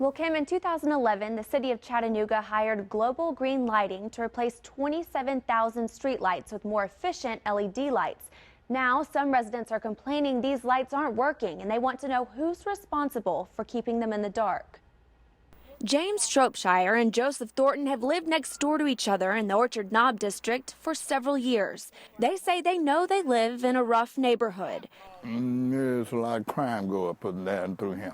Well, Kim, in 2011, the city of Chattanooga hired Global Green Lighting to replace 27,000 streetlights with more efficient LED lights. Now, some residents are complaining these lights aren't working, and they want to know who's responsible for keeping them in the dark. James Shropshire and Joseph Thornton have lived next door to each other in the Orchard Knob district for several years. They say they know they live in a rough neighborhood. There's a lot of crime going up down through him.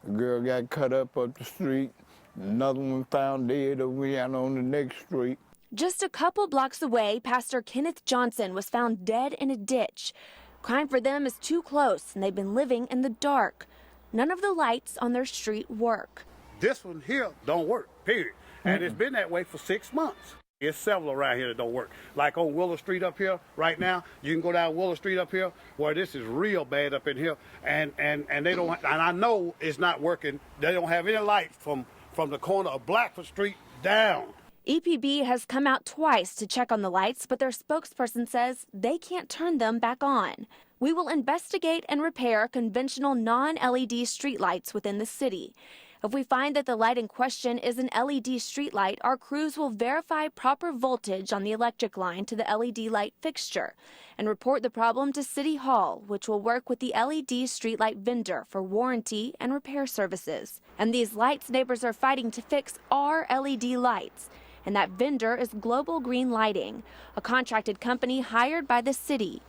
A girl got cut up the street. Another one found dead over here on the next street. Just a couple blocks away, Pastor Kenneth Johnson was found dead in a ditch. Crime for them is too close, and they've been living in the dark. None of the lights on their street work. This one here don't work, period. And it's been that way for 6 months. There's several around here that don't work. Like on Willow Street up here right now, you can go down Willow Street up here where this is real bad up in here. And they don't, and I know it's not working. They don't have any light from the corner of Blackford Street down. EPB has come out twice to check on the lights, but their spokesperson says they can't turn them back on. We will investigate and repair conventional non-LED streetlights within the city. If we find that the light in question is an LED streetlight, our crews will verify proper voltage on the electric line to the LED light fixture and report the problem to City Hall, which will work with the LED streetlight vendor for warranty and repair services. And these lights neighbors are fighting to fix are LED lights. And that vendor is Global Green Lighting, a contracted company hired by the city.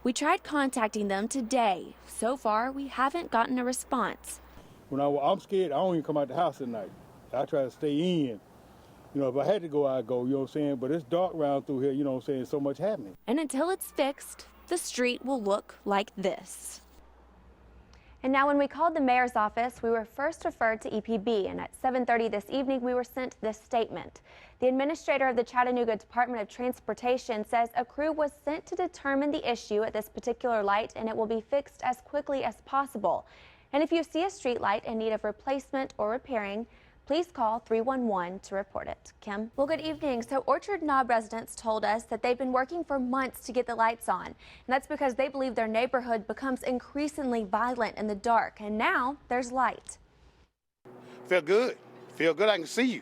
We tried contacting them today. So far, we haven't gotten a response. When I'm scared, I don't even come out the house at night. I try to stay in. You know, if I had to go, I'd go, you know what I'm saying? But it's dark around through here, you know what I'm saying? So much happening. And until it's fixed, the street will look like this. And now when we called the mayor's office, we were first referred to EPB, and at 7:30 this evening, we were sent this statement. The administrator of the Chattanooga Department of Transportation says a crew was sent to determine the issue at this particular light, and it will be fixed as quickly as possible. And if you see a street light in need of replacement or repairing, please call 311 to report it. Kim? Well, good evening. So Orchard Knob residents told us that they've been working for months to get the lights on. And that's because they believe their neighborhood becomes increasingly violent in the dark. And now there's light. Feel good. Feel good. I can see you.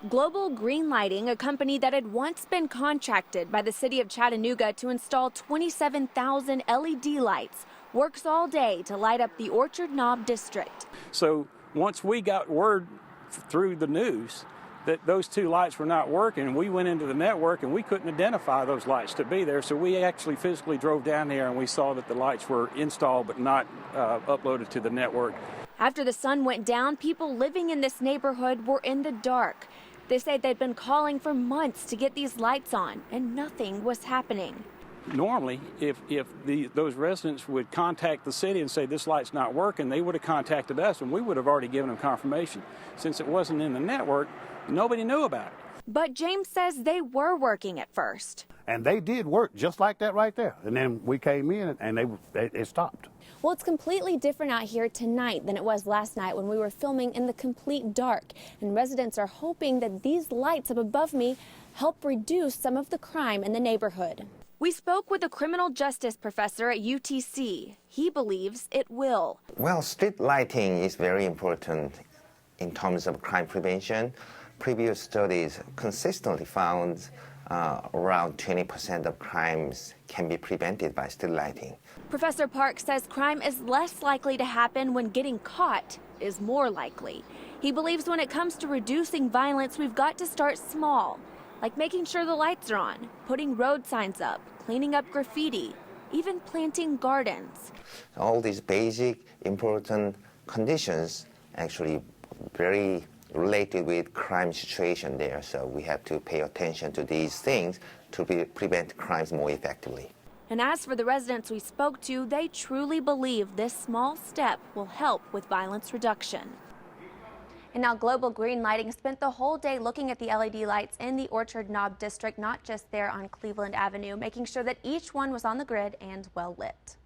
Global Green Lighting, a company that had once been contracted by the city of Chattanooga to install 27,000 LED lights, works all day to light up the Orchard Knob district. So once we got word through the news that those two lights were not working, we went into the network and we couldn't identify those lights to be there. So we actually physically drove down here and we saw that the lights were installed but not uploaded to the network. After the sun went down, people living in this neighborhood were in the dark. They say they'd been calling for months to get these lights on and nothing was happening. Normally, if those residents would contact the city and say this light's not working, they would have contacted us and we would have already given them confirmation. Since it wasn't in the network, nobody knew about it. But James says they were working at first. And they did work just like that right there. And then we came in and it stopped. Well, it's completely different out here tonight than it was last night when we were filming in the complete dark. And residents are hoping that these lights up above me help reduce some of the crime in the neighborhood. We spoke with a criminal justice professor at UTC. He believes it will. Well, street lighting is very important in terms of crime prevention. Previous studies consistently found around 20% of crimes can be prevented by street lighting. Professor Park says crime is less likely to happen when getting caught is more likely. He believes when it comes to reducing violence, we've got to start small, like making sure the lights are on, putting road signs up, cleaning up graffiti, even planting gardens. All these basic, important conditions actually very related with crime situation there. So we have to pay attention to these things to prevent crimes more effectively. And as for the residents we spoke to, they truly believe this small step will help with violence reduction. And now Global Green Lighting spent the whole day looking at the LED lights in the Orchard Knob district, not just there on Cleveland Avenue, making sure that each one was on the grid and well lit.